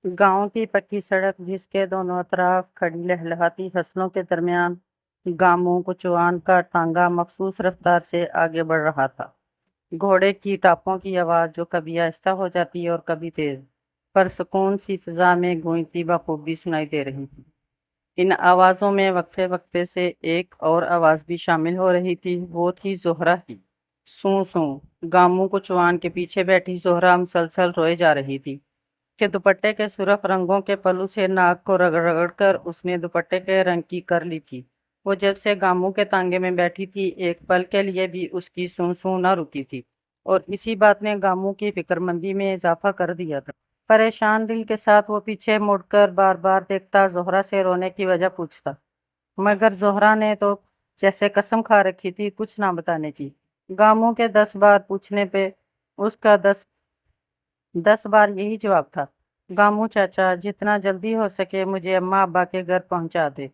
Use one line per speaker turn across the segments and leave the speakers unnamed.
गांव की पक्की सड़क जिसके दोनों तरफ खड़ी लहलहाती फसलों के दरमियान गामों कुचवान का टांगा मखसूस रफ्तार से आगे बढ़ रहा था। घोड़े की टापों की आवाज़ जो कभी आहिस्ता हो जाती और कभी तेज, पर सुकून सी फिजा में गूंजती बखूबी सुनाई दे रही थी। इन आवाज़ों में वक्फे वक्फे से एक और आवाज़ भी शामिल हो रही थी, वो थी जोहरा की। सू सू। गामू कुचवान के पीछे बैठी जोहरा मुसलसल रोए जा रही थी कि दुपट्टे के सुर्ख रंगों के पल्लू से नाक को रगड़ रगड़ कर उसने दुपट्टे के रंग की कर ली थी। वो जब से गामू के तांगे में बैठी थी, एक पल के लिए भी उसकी सूं सूं न रुकी थी, और इसी बात ने गामू की फिक्रमंदी में इजाफा कर दिया था। परेशान दिल के साथ वो पीछे मुड़कर बार बार देखता, जोहरा से रोने की वजह पूछता, मगर जोहरा ने तो जैसे कसम खा रखी थी कुछ ना बताने की। गामू के 10 बार पूछने पे उसका 10 बार यही जवाब था, गामू चाचा, जितना जल्दी हो सके मुझे अम्मा अब्बा के घर पहुंचा दे।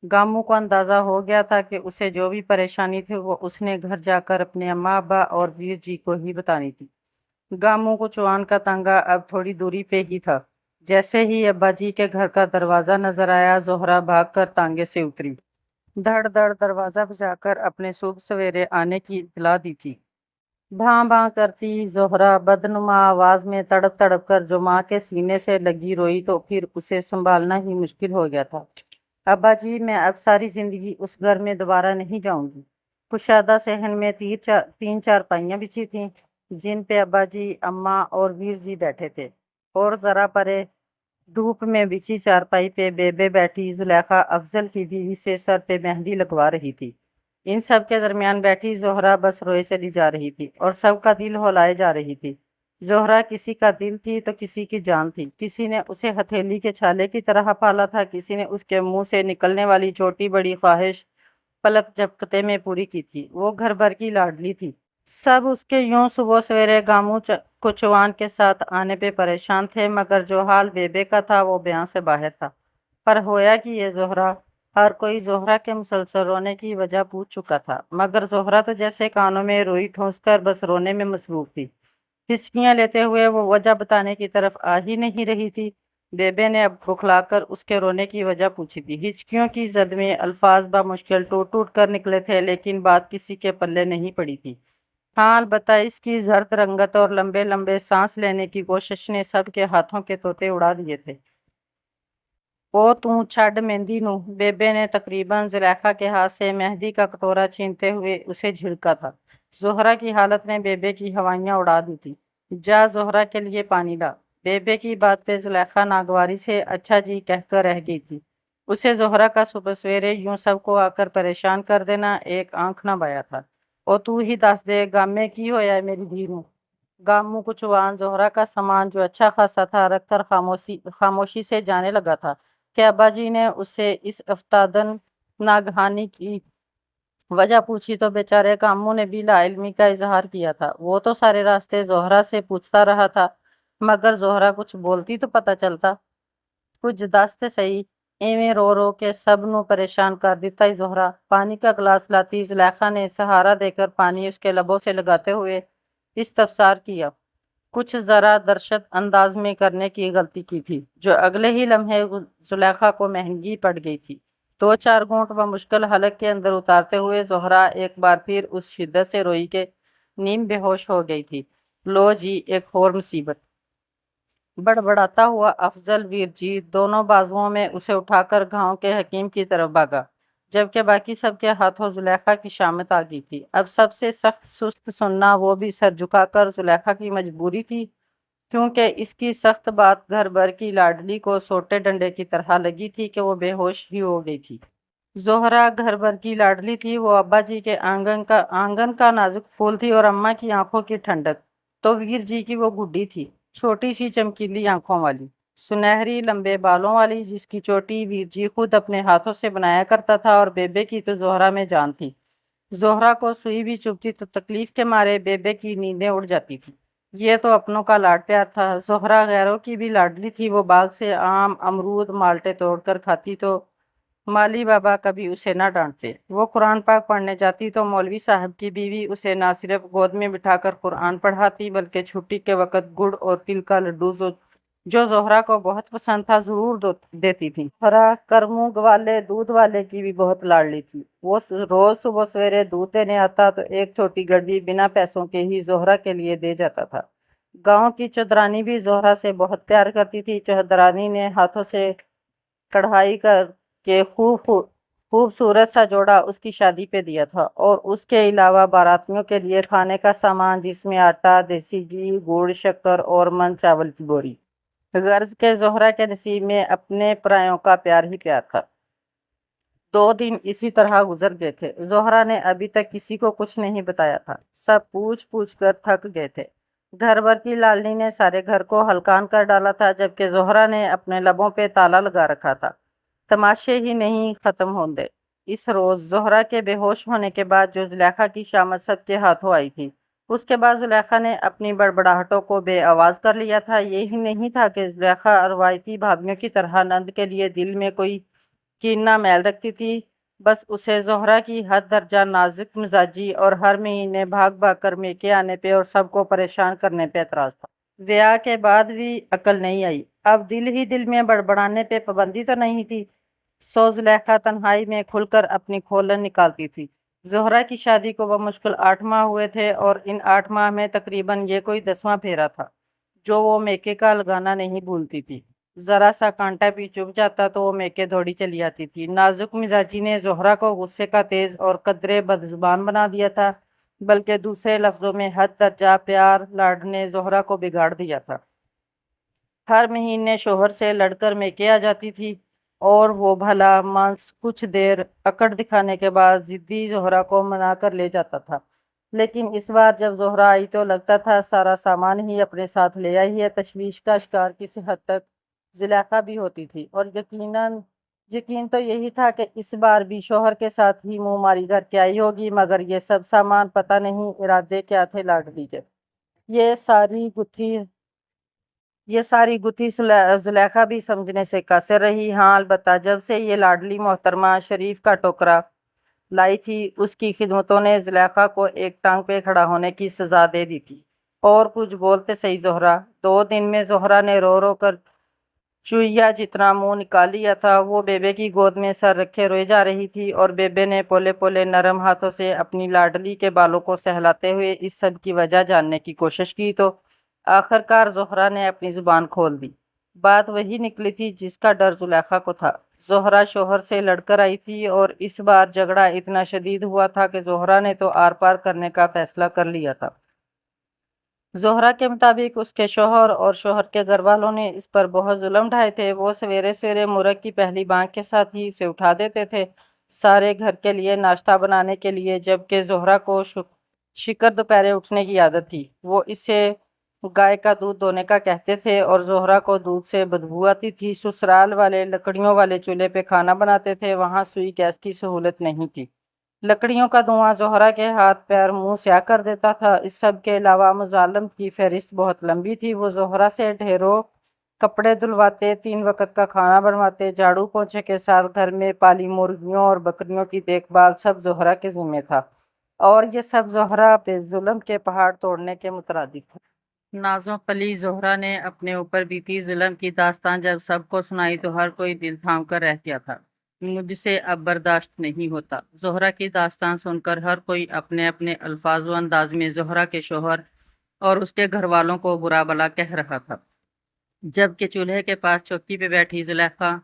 गामू को अंदाजा हो गया था कि उसे जो भी परेशानी थी वो उसने घर जाकर अपने अम्मा अब्बा और वीर जी को ही बतानी थी। गामू को चौहान का तांगा अब थोड़ी दूरी पे ही था। जैसे ही अब्बा जी के घर का दरवाजा नजर आया, जोहरा भागकर तांगे से उतरी। धड़ धड़ दरवाजा बजाकर अपने शुभ सवेरे आने की इत्तला दी थी। भां भां करती जोहरा बदनुमा आवाज में तड़प तड़प कर जो माँ के सीने से लगी रोई तो फिर उसे संभालना ही मुश्किल हो गया था। अब्बा जी, मैं अब सारी जिंदगी उस घर में दोबारा नहीं जाऊंगी। कुशादा सहन में तीन चारपाइयां बिछी थीं, जिन पे अब्बा जी, अम्मा और वीर जी बैठे थे, और जरा परे धूप में बिछी चारपाई पे बेबे बैठी जुलेखा अफजल की बीवी से सर पे मेहंदी लगवा रही थी। इन सब के दरमियान बैठी जोहरा बस रोए चली जा रही थी और सबका दिल हौलाए जा रही थी। जोहरा किसी का दिल थी तो किसी की जान थी। किसी ने उसे हथेली के छाले की तरह पाला था, किसी ने उसके मुंह से निकलने वाली छोटी बड़ी ख्वाहिश पलक झपकते में पूरी की थी। वो घर भर की लाडली थी। सब उसके यूं सुबह सवेरे कुचवान के साथ आने पे परेशान थे, मगर जो हाल बेबे का था वो बयां से बाहर था। पर होया कि ये जोहरा, हर कोई जोहरा के मुसलसल रोने की वजह पूछ चुका था, मगर जोहरा तो जैसे कानों में रुई ठूंसकर बस रोने में मसरूफ थी। हिचकियां लेते हुए वो वजह बताने की तरफ आ ही नहीं रही थी। बेबे ने अब बुखलाकर उसके रोने की वजह पूछी थी। हिचकियों की जद में अल्फाज बामुश्किल टूट टूट कर निकले थे, लेकिन बात किसी के पल्ले नहीं पड़ी थी। हाँ, अलबत्ता इसकी जर्द रंगत और लंबे लंबे सांस लेने की कोशिश ने सबके हाथों के तोते उड़ा दिए थे। ओ तू छड़ मेहंदी नू, बेबे ने तकरीबन जुलेखा के हाथ से मेहंदी का कटोरा छीनते हुए उसे झिड़का था। जोहरा की हालत ने बेबे की हवाइयां उड़ा दी थी। जा जोहरा के लिए पानी ला। बेबे की बात पे जुलेखा नागवारी से अच्छा जी कहकर रह गई थी। उसे जोहरा का सुबह सवेरे यूं सबको आकर परेशान कर देना एक आंख ना बाया था। ओ तू ही दस दे, गामे की होया है मेरी धी नू। गामू कुचवान जोहरा का सामान जो अच्छा खासा था रखकर खामोशी से जाने लगा था कि अब्बा जी ने उससे इस अफ्तादन नागहानी की वजह पूछी तो बेचारे कामू ने भी लाइल्मी का इजहार किया था। वो तो सारे रास्ते जोहरा से पूछता रहा था, मगर जोहरा कुछ बोलती तो पता चलता। कुछ दस सही, एवें रो रो के सब नु परेशान कर दिता ही जोहरा। पानी का गिलास लाती जुलेखा ने सहारा देकर पानी उसके लबों से लगाते हुए इस्तफसार किया। कुछ जरा दर्शत अंदाज में करने की गलती की थी, जो अगले ही लम्हे जुलेखा को महंगी पड़ गई थी। 2-4 घूंट मुश्किल हलक के अंदर उतारते हुए जोहरा एक बार फिर उस शिद्दत से रोई के नीम बेहोश हो गई थी। लो जी, एक और मुसीबत, बड़बड़ाता हुआ अफजल वीर जी दोनों बाजुओं में उसे उठाकर गांव के हकीम की तरफ भागा, जबकि बाकी सबके हाथों जुलेखा की शामत आ गई थी। अब सबसे सख्त सुस्त सुनना वो भी सर झुकाकर जुलेखा की मजबूरी थी, क्योंकि इसकी सख्त बात घर भर की लाडली को सोटे डंडे की तरह लगी थी कि वो बेहोश ही हो गई थी। जोहरा घर भर की लाडली थी। वो अब्बा जी के आंगन का नाजुक फूल थी और अम्मा की आंखों की ठंडक तो वीर जी की वो गुड्डी थी, छोटी सी चमकीली आंखों वाली, सुनहरी लंबे बालों वाली, जिसकी चोटी वीर जी खुद अपने हाथों से बनाया करता था। और बेबे की तो जोहरा में जान थी। जोहरा को सुई भी चुभती तो तकलीफ के मारे बेबे की नींदें उड़ जाती थी। ये तो अपनों का लाड प्यार था। जोहरा गैरों की भी लाडली थी। वो बाग से आम, अमरूद, माल्टे तोड़कर खाती तो माली बाबा कभी उसे ना डांटते। वो कुरान पाक पढ़ने जाती तो मौलवी साहब की बीवी उसे ना सिर्फ गोद में बिठाकर कुरान पढ़ाती, बल्कि छुट्टी के वक्त गुड़ और तिल का लड्डू जो جو زہرا کو بہت پسند تھا ضرور دیتی تھی۔ زہرا کرموگ والے دودھ والے کی بھی بہت لاڈلی تھی۔ وہ روز صبح سویرے دودھ دینے آتا تو ایک چھوٹی گڈی بنا پیسوں کے ہی زہرا کے لیے دے جاتا تھا۔ گاؤں کی چودرانی بھی زہرا سے بہت پیار کرتی تھی۔ چودرانی نے ہاتھوں سے کڑھائی کر کے خوبصورت سا جوڑا اس کی شادی پہ دیا تھا، اور اس کے علاوہ باراتیوں کے لیے کھانے کا سامان جس میں آٹا، دیسی گھی، گڑ، شکر اور من چاول کی بوری۔ غرض کے زہرا کے نصیب میں اپنے پرایوں کا پیار ہی پیار تھا۔ 2 دن اسی طرح گزر گئے تھے۔ زہرا نے ابھی تک کسی کو کچھ نہیں بتایا تھا۔ سب پوچھ پوچھ کر تھک گئے تھے۔ گھر بھر کی لاڈلی نے سارے گھر کو ہلکان کر ڈالا تھا، جبکہ زہرا نے اپنے لبوں پہ تالا لگا رکھا تھا۔ تماشے ہی نہیں ختم ہوندے۔ اس روز زہرا کے بے ہوش ہونے کے بعد جو زلیخا کی شامت سب کے ہاتھوں آئی تھی، اس کے بعد زلیخا نے اپنی بڑبڑاہٹوں کو بے آواز کر لیا تھا۔ یہی نہیں تھا کہ زلیخا روایتی بھابیوں کی طرح نند کے لیے دل میں کوئی کینہ میل رکھتی تھی، بس اسے زہرا کی حد درجہ نازک مزاجی اور ہر مہینے بھاگ بھاگ کر میکے آنے پہ اور سب کو پریشان کرنے پہ اعتراض تھا۔ بیاہ کے بعد بھی عقل نہیں آئی۔ اب دل ہی دل میں بڑبڑانے پہ پابندی تو نہیں تھی، سو زلیخا تنہائی میں کھل کر اپنی کھولن نکالتی تھی۔ زہرا کی شادی کو بمشکل 8 ماہ ہوئے تھے، اور ان 8 ماہ میں تقریباً یہ کوئی 10واں پھیرا تھا جو وہ میکے کا لگانا نہیں بھولتی تھی۔ ذرا سا کانٹا بھی چبھ جاتا تو وہ میکے دوڑی چلی آتی تھی۔ نازک مزاجی نے زہرا کو غصے کا تیز اور قدرے بدزبان بنا دیا تھا، بلکہ دوسرے لفظوں میں حد درجہ پیار لاڈ نے زہرا کو بگاڑ دیا تھا۔ ہر مہینے شوہر سے لڑ کر میکے آ جاتی تھی، اور وہ بھلا مانس کچھ دیر اکڑ دکھانے کے بعد ضدی زہرا کو منا کر لے جاتا تھا۔ لیکن اس بار جب زہرا آئی تو لگتا تھا سارا سامان ہی اپنے ساتھ لے آئی ہے۔ تشویش کا شکار کسی حد تک زلیخا بھی ہوتی تھی، اور یقین تو یہی تھا کہ اس بار بھی شوہر کے ساتھ ہی منہ ماری گھر کے آئی ہوگی، مگر یہ سب سامان پتہ نہیں ارادے کیا تھے لاڈلی کے۔ یہ ساری گتھی زلیخا بھی سمجھنے سے قاصر رہی۔ ہاں، البتہ جب سے یہ لاڈلی محترمہ شریف کا ٹوکرا لائی تھی، اس کی خدمتوں نے زلیخا کو ایک ٹانگ پہ کھڑا ہونے کی سزا دے دی تھی۔ اور کچھ بولتے صحیح زہرا۔ 2 دن میں زہرا نے رو رو کر چوہیا جتنا منہ نکال لیا تھا۔ وہ بیبے کی گود میں سر رکھے روئے جا رہی تھی، اور بیبے نے پولے پولے نرم ہاتھوں سے اپنی لاڈلی کے بالوں کو سہلاتے ہوئے اس سب کی وجہ جاننے کی کوشش کی، تو آخرکار زہرا نے اپنی زبان کھول دی۔ بات وہی نکلی تھی جس کا ڈر زلیخا کو تھا۔ زہرا شوہر سے لڑ کر آئی تھی، اور اس بار جھگڑا اتنا شدید ہوا تھا کہ زہرا نے تو آر پار کرنے کا فیصلہ کر لیا تھا۔ زہرا کے مطابق اس کے شوہر اور شوہر کے گھر والوں نے اس پر بہت ظلم ڈھائے تھے۔ وہ سویرے سویرے مرغ کی پہلی بانگ کے ساتھ ہی اسے اٹھا دیتے تھے سارے گھر کے لیے ناشتہ بنانے کے لیے، جبکہ زہرا کو شکر دوپہرے اٹھنے کی عادت تھی۔ وہ اسے گائے کا دودھ دونے کا کہتے تھے، اور زہرا کو دودھ سے بدبو آتی تھی۔ سسرال والے لکڑیوں والے چولہے پہ کھانا بناتے تھے، وہاں سوئی گیس کی سہولت نہیں تھی۔ لکڑیوں کا دھواں زہرا کے ہاتھ پیر منہ سیاہ کر دیتا تھا۔ اس سب کے علاوہ مظالم کی فہرست بہت لمبی تھی۔ وہ زہرا سے ڈھیروں کپڑے دھلواتے، 3 وقت کا کھانا بنواتے، جھاڑو پونچھے کے ساتھ گھر میں پالی مرغیوں اور بکریوں کی دیکھ بھال سب زہرا کے ذمہ تھا، اور یہ سب زہرا پہ ظلم کے پہاڑ توڑنے کے مترادف تھا۔ نازوں پلی زہرا نے اپنے اوپر بیتی ظلم کی داستان جب سب کو سنائی تو ہر کوئی دل تھام کر رہ گیا تھا۔ مجھ سے اب برداشت نہیں ہوتا۔ زہرا کی داستان سن کر ہر کوئی اپنے اپنے الفاظ و انداز میں زہرا کے شوہر اور اس کے گھر والوں کو برا بلا کہہ رہا تھا، جبکہ چولہے کے پاس چوکی پہ بیٹھی زلیخا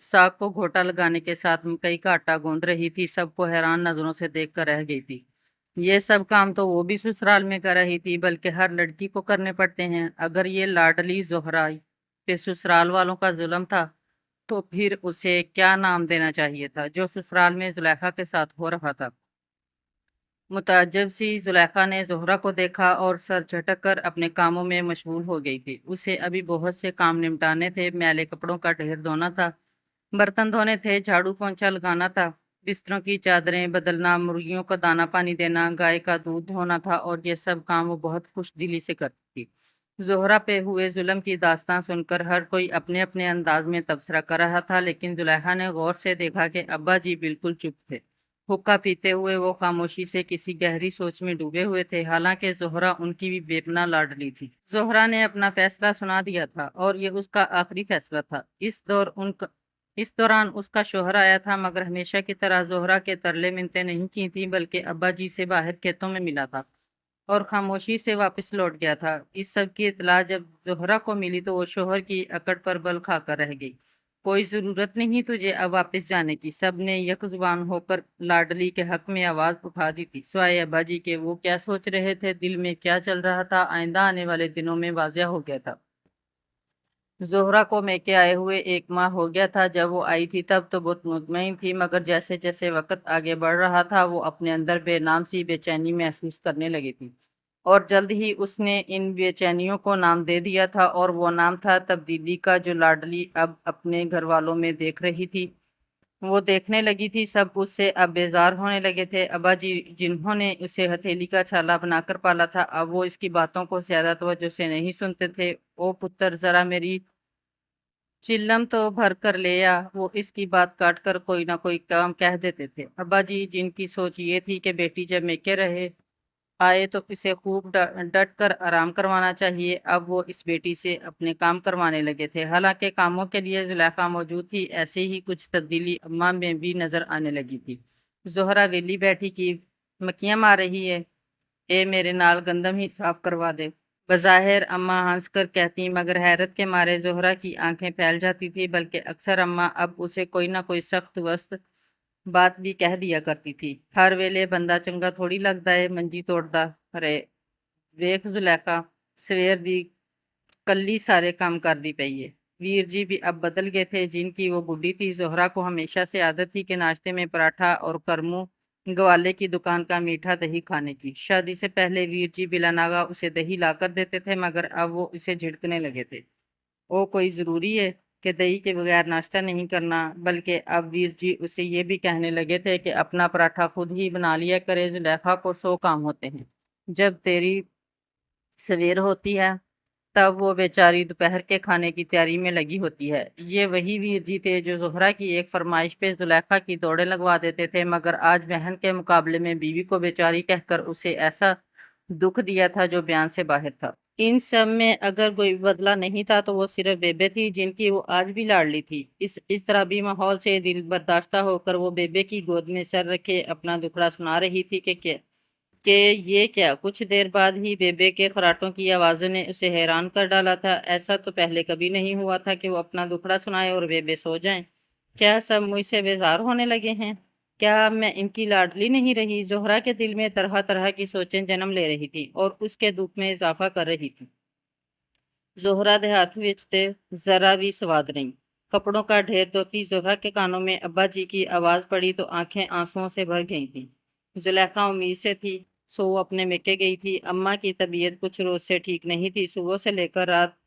ساگ کو گھوٹا لگانے کے ساتھ مکئی کا آٹا گوندھ رہی تھی، سب کو حیران نظروں سے دیکھ کر رہ گئی تھی۔ یہ سب کام تو وہ بھی سسرال میں کر رہی تھی، بلکہ ہر لڑکی کو کرنے پڑتے ہیں۔ اگر یہ لاڈلی زہرا پہ سسرال والوں کا ظلم تھا تو پھر اسے کیا نام دینا چاہیے تھا جو سسرال میں زلیخا کے ساتھ ہو رہا تھا؟ متعجب سی زلیخا نے زہرا کو دیکھا اور سر جھٹک کر اپنے کاموں میں مشغول ہو گئی تھی۔ اسے ابھی بہت سے کام نمٹانے تھے۔ میلے کپڑوں کا ڈھیر دھونا تھا، برتن دھونے تھے، جھاڑو پونچھا لگانا تھا، بستروں کی چادریں بدلنا، مرغیوں کو دانا پانی دینا، گائے کا دودھ دھونا تھا، اور یہ سب کام وہ بہت خوش دلی سے کرتی تھی۔ زہرا پہ ہوئے ظلم کی داستان سن کر ہر کوئی اپنے اپنے انداز میں تبصرہ کر رہا تھا، لیکن زلیخا نے غور سے دیکھا کہ ابا جی بالکل چپ تھے۔ हुक्का पीते हुए वो खामोशी से किसी गहरी सोच में डूबे हुए थे। हालांकि जोहरा उनकी भी बेपनाह लाडली थी। जोहरा ने अपना फैसला सुना दिया था और ये उसका आखिरी फैसला था। इस दौरान उसका शौहर आया था, मगर हमेशा की तरह जोहरा के तरले मिन्नतें नहीं की थी, बल्कि अब्बा जी से बाहर खेतों में मिला था और खामोशी से वापस लौट गया था। इस सब की इत्तला जब जोहरा को मिली तो वो शौहर की अकड़ पर बल खाकर रह गई। कोई जरूरत नहीं तुझे अब वापस जाने की, सब ने यक जुबान होकर लाडली के हक में आवाज उठा दी थी, स्वाए अब्बा जी के। वो क्या सोच रहे थे, दिल में क्या चल रहा था, आइंदा आने वाले दिनों में वाज़िया हो गया था। जोहरा को मैके आए हुए 1 माह हो गया था। जब वो आई थी तब तो बहुत मुतमईन थी, मगर जैसे जैसे वक्त आगे बढ़ रहा था वो अपने अंदर बेनाम सी बेचैनी महसूस करने लगी थी और जल्द ही उसने इन बेचैनियों को नाम दे दिया था, और वो नाम था तब्दीली का, जो लाडली अब अपने घर वालों में देख रही थी। वो देखने लगी थी, सब उससे अब बेजार होने लगे थे। अब्बा जी जिन्होंने उसे हथेली का छाला बनाकर पाला था, अब वो इसकी बातों को ज्यादा तवज्जो से नहीं सुनते थे। ओ पुत्र, जरा मेरी चिल्लम तो भर कर ले आ, वो इसकी बात काट कर कोई ना कोई काम कह देते थे। अब्बा जी जिनकी सोच ये थी कि बेटी जब मेके रहे आए तो इसे खूब डट कर आराम करवाना चाहिए, अब वो इस बेटी से अपने काम करवाने लगे थे। हालांकि कामों के लिए जुलेखा मौजूद थी, ऐसे ही कुछ तब्दीली अम्मा में भी नजर आने लगी थी। जोहरा वेली बैठी की मक्खियां मार रही है, ए मेरे नाल गंदम ही साफ करवा दे। बज़ाहिर अम्मा हंसकर कहती, मगर हैरत के मारे जोहरा की आंखें फैल जाती थी, बल्कि अक्सर अम्मा अब उसे कोई ना कोई सख्त वस्त बात भी कह दिया करती थी। हर वेले बंदा चंगा थोड़ी लगता है मंजी तोड़ता रहे। वेख जुलेखा, सवेर दी कल्ली सारे काम कर दी पई है। वीर जी भी अब बदल गए थे, जिनकी वो गुड्डी थी। जोहरा को हमेशा से आदत थी कि नाश्ते में पराठा और करमू ग्वाले की दुकान का मीठा दही खाने की। शादी से पहले वीर जी बिला नागा उसे दही लाकर देते थे, मगर अब वो इसे झिड़कने लगे थे। ओ कोई जरूरी है कि दही के बगैर नाश्ता नहीं करना, बल्कि अब वीर जी उसे ये भी कहने लगे थे कि अपना पराठा खुद ही बना लिया करे, जुलेखा को 100 काम होते हैं। जब तेरी सवेर होती है तब वो बेचारी दोपहर के खाने की तैयारी में लगी होती है। ये वही वीर जी थे जो जोहरा की एक फरमाइश पे जुलेखा की दौड़े लगवा देते थे, मगर आज बहन के मुकाबले में बीवी को बेचारी कहकर उसे ऐसा दुख दिया था जो बयान से बाहर था। इन सब में अगर कोई बदला नहीं था तो वो सिर्फ बेबे थी, जिनकी वो आज भी लाडली थी। इस तरह भी माहौल से दिल बर्दाश्ता होकर वो बेबे की गोद में सर रखे अपना दुखड़ा सुना रही थी कि ये क्या। कुछ देर बाद ही बेबे के खराटों की आवाज़ों ने उसे हैरान कर डाला था। ऐसा तो पहले कभी नहीं हुआ था कि वो अपना दुखड़ा सुनाए और बेबे सो जाएं। क्या सब मुझसे बेजार होने लगे हैं? क्या मैं इनकी लाडली नहीं रही? जोहरा के दिल में तरह तरह की सोचें जन्म ले रही थी और उसके दुख में इजाफा कर रही थी। जोहरा देहात विच ते जरा भी स्वाद नहीं। कपड़ों का ढेर धोती जोहरा के कानों में अब्बा जी की आवाज पड़ी तो आंखें आंसुओं से भर गई थी। जुलेखा उम्मीद से थी, सो वो अपने मेके गई थी। अम्मा की तबीयत कुछ रोज से ठीक नहीं थी। सुबह से लेकर रात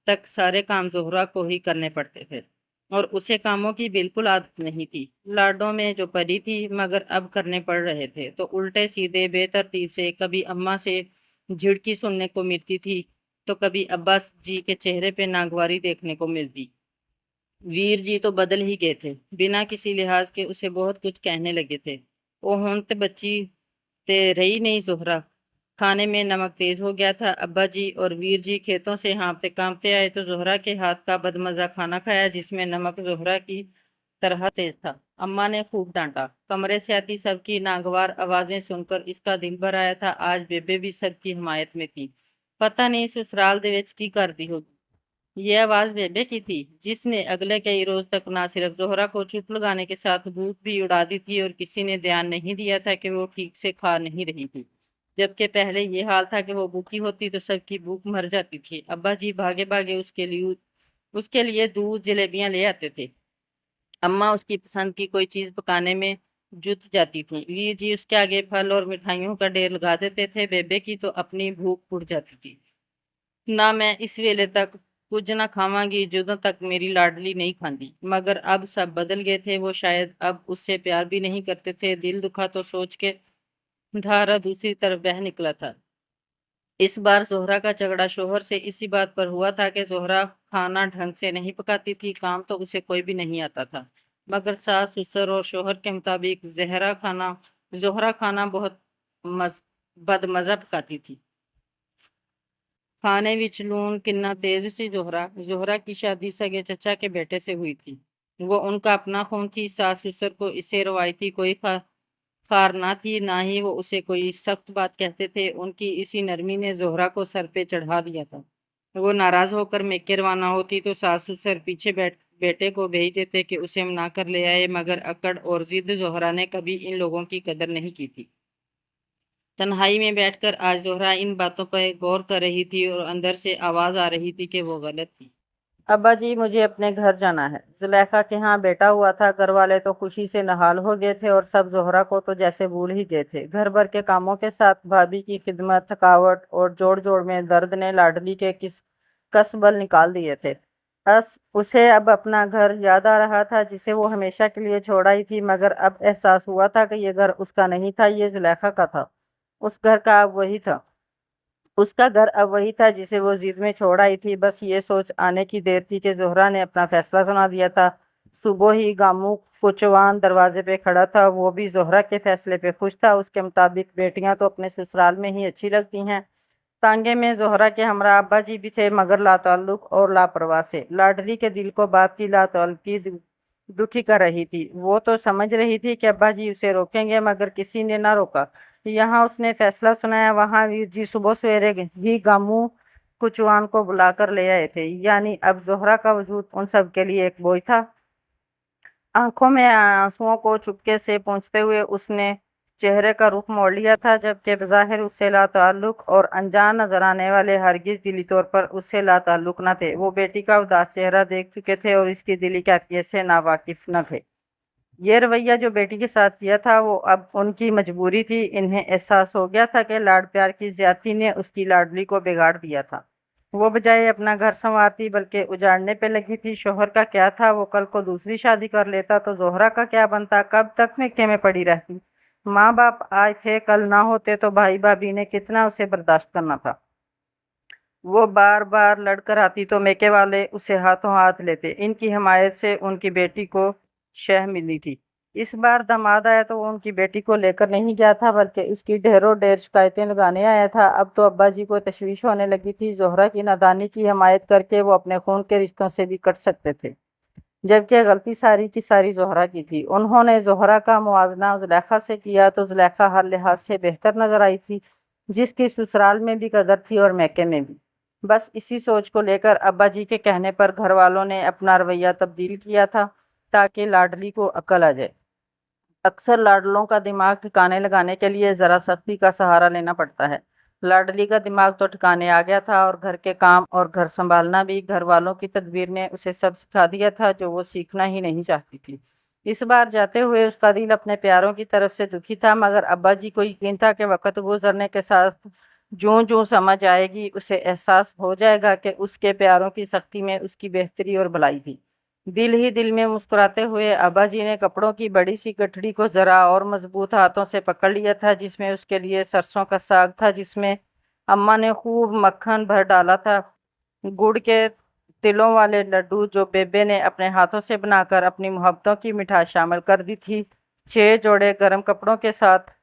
तक सारे काम जोहरा को ही करने पड़ते थे और उसे कामों की बिल्कुल आदत नहीं थी। लाडों में जो परी थी, मगर अब करने पड़ रहे थे तो उल्टे सीधे बेतरतीब से। कभी अम्मा से झिड़की सुनने को मिलती थी तो कभी अब्बास जी के चेहरे पे नागवारी देखने को मिलती। वीर जी तो बदल ही गए थे, बिना किसी लिहाज के उसे बहुत कुछ कहने लगे थे। ओ हुन ते बच्ची ते रही नहीं जोहरा। खाने में नमक तेज हो गया था। अब्बा जी और वीर जी खेतों से हाँफते कांपते आए तो जोहरा के हाथ का बदमजा खाना खाया, जिसमें नमक जोहरा की तरह तेज था। अम्मा ने खूब डांटा। कमरे से आती सबकी नागवार आवाजें सुनकर इसका दिल भर आया था। आज बेबे भी सबकी हिमायत में थी। पता नहीं ससुराल दे विच की करदी होगी। ये आवाज बेबे की थी, जिसने अगले कई रोज तक ना सिर्फ जोहरा को चुप लगाने के साथ भूख भी उड़ा दी थी, और किसी ने ध्यान नहीं दिया था कि वो ठीक से खा नहीं रही थी। जबकि पहले ये हाल था कि वो भूखी होती तो सबकी भूख मर जाती थी। अब्बा जी भागे भागे उसके लिए दूध जलेबियां ले आते थे। अम्मा उसकी पसंद की कोई चीज पकाने में जुट जाती थी। वीर जी उसके आगे फल और मिठाइयों का ढेर लगा देते थे। बेबे की तो अपनी भूख उड़ जाती थी। ना मैं इस वेले तक कुछ ना खावांगी ਜਦੋਂ तक मेरी लाडली नहीं खाती। मगर अब सब बदल गए थे। वो शायद अब उससे प्यार भी नहीं करते थे। दिल दुखा तो सोच के धारा दूसरी तरफ बह निकला था। इस बार जोहरा का झगड़ा शोहर से इसी बात पर हुआ था कि जोहरा खाना ढंग से नहीं पकाती थी। काम तो उसे कोई भी नहीं आता था। मगर सास ससुर और शोहर के मुताबिक जोहरा खाना बहुत बदमज़ा पकाती थी। खाने विच लून किन्ना तेज सी जोहरा की शादी सगे चचा के बेटे से हुई थी। वो उनका अपना खून थी। सास ससुर को इससे रवायती कोई खार ना थी, ना ही वो उसे कोई सख्त बात कहते थे। उनकी इसी नरमी ने जोहरा को सर पे चढ़ा दिया था। वो नाराज होकर मेके रवाना होती तो सास ससुर पीछे बेटे को भेज देते कि उसे मना कर ले आए, मगर अकड़ और जिद जोहरा ने कभी इन लोगों की कदर नहीं की थी। तन्हाई में बैठकर आज जोहरा इन बातों पर गौर कर रही थी और अंदर से आवाज आ रही थी कि वो गलत थी। अब्बा जी, मुझे अपने घर जाना है। जुलेखा के यहाँ बेटा हुआ था। घर वाले तो खुशी से नहाल हो गए थे और सब जोहरा को तो जैसे भूल ही गए थे। घर भर के कामों के साथ भाभी की खिदमत, थकावट और जोड़ जोड़ में दर्द ने लाडली के कसबल निकाल दिए थे। उसे अब अपना घर याद आ रहा था, जिसे वो हमेशा के लिए छोड़ आई थी। मगर अब एहसास हुआ था कि ये घर उसका नहीं था, ये जुलेखा का था। उसका घर अब वही था जिसे वो जिद में छोड़ आई थी। बस ये सोच आने की देर थी कि जोहरा ने अपना फैसला सुना दिया था। सुबह ही गामू कुचवान दरवाजे पे खड़ा था। वो भी जोहरा के फैसले पे खुश था। उसके मुताबिक बेटियां तो अपने ससुराल में ही अच्छी लगती हैं। तांगे में जोहरा के हमरा अब्बा जी भी थे, मगर लाताल्लुक और लापरवाह से। लाडली के दिल को बाप की लाताल्लुकी दुखी कर रही थी। वो तो समझ रही थी कि अब्बा जी उसे रोकेंगे, मगर किसी ने ना रोका। यहाँ उसने फैसला सुनाया, वहाँ वीर जी सुबह सवेरे ही गामू कुचवान को बुलाकर ले आए थे। यानी अब जोहरा का वजूद उन सब के लिए एक बोझ था। आंखों में आंसुओं को चुपके से पोंछते हुए उसने चेहरे का रुख मोड़ लिया था, जबकि बज़ाहिर उससे लाताल्लुक और अनजान नजर आने वाले हरगिज दिली तौर पर उससे लाताल्लुक न थे। वो बेटी का उदास चेहरा देख चुके थे और इसकी दिली कैफियत से नावाकिफ न थे। ये रवैया जो बेटी के साथ किया था वो अब उनकी मजबूरी थी। इन्हें एहसास हो गया था कि लाड प्यार की ज्यादती ने उसकी लाडली को बिगाड़ दिया था। वो बजाय अपना घर संवारती बल्कि उजाड़ने पे लगी थी। शोहर का क्या था, वो कल को दूसरी शादी कर लेता तो जोहरा का क्या बनता? कब तक मेके में पड़ी रहती? माँ बाप आए थे, कल ना होते तो भाई भाभी ने कितना उसे बर्दाश्त करना था। वो बार बार लड़कर आती तो मेके वाले उसे हाथों हाथ लेते। इनकी हमायत से उनकी बेटी को शह मिली थी। इस बार दामाद आया तो वो उनकी बेटी को लेकर नहीं गया था, बल्कि उसकी ढेरों ढेर शिकायतें लगाने आया था। अब तो अब्बा जी को तशवीश होने लगी थी। जोहरा की नादानी की हमायत करके वो अपने खून के रिश्तों से भी कट सकते थे, जबकि गलती सारी की सारी जोहरा की थी। उन्होंने जोहरा का मुआवजा जुलेखा से किया तो जुलेखा हर लिहाज से बेहतर नजर आई थी, जिसकी ससुराल में भी कदर थी और मैके में भी। बस इसी सोच को लेकर अब्बा जी के कहने पर घर वालों ने अपना रवैया तब्दील किया था, ताकि लाडली को अक्ल आ जाए। अक्सर लाडलों का दिमाग ठिकाने लगाने के लिए ज़रा सख्ती का सहारा लेना पड़ता है। लाडली का दिमाग तो ठिकाने आ गया था और घर के काम और घर संभालना भी घर वालों की तदबीर ने उसे सब सिखा दिया था, जो वो सीखना ही नहीं चाहती थी। इस बार जाते हुए उसका दिल अपने प्यारों की तरफ से दुखी था, मगर अब्बा जी को यकीन था कि वक्त गुजरने के साथ जूं जूं समझ आएगी, उसे एहसास हो जाएगा कि उसके प्यारों की सख्ती में उसकी बेहतरी और भलाई थी। दिल ही दिल में मुस्कुराते हुए अब्बा जी ने कपड़ों की बड़ी सी गठड़ी को जरा और मजबूत हाथों से पकड़ लिया था, जिसमें उसके लिए सरसों का साग था, जिसमें अम्मा ने खूब मक्खन भर डाला था। गुड़ के तिलों वाले लड्डू जो बेबे ने अपने हाथों से बनाकर अपनी मोहब्बतों की मिठास शामिल कर दी थी। 6 जोड़े गर्म कपड़ों के साथ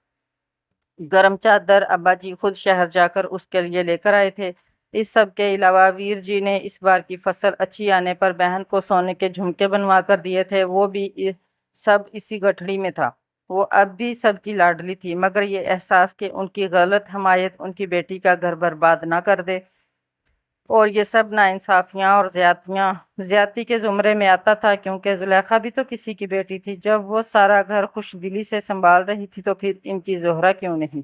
गरम चादर अब्बा जी खुद शहर जाकर उसके लिए लेकर आए थे। इस सब के अलावा वीर जी ने इस बार की फसल अच्छी आने पर बहन को सोने के झुमके बनवा कर दिए थे। वो भी सब इसी गठड़ी में था। वो अब भी सबकी लाडली थी, मगर ये एहसास कि उनकी गलत हमायत उनकी बेटी का घर बर्बाद ना कर दे। और ये सब नाइंसाफियाँ और ज्यादती के ज़ुमरे में आता था, क्योंकि जुलेखा भी तो किसी की बेटी थी। जब वो सारा घर खुश दिली से संभाल रही थी तो फिर इनकी जोहरा क्यों नहीं?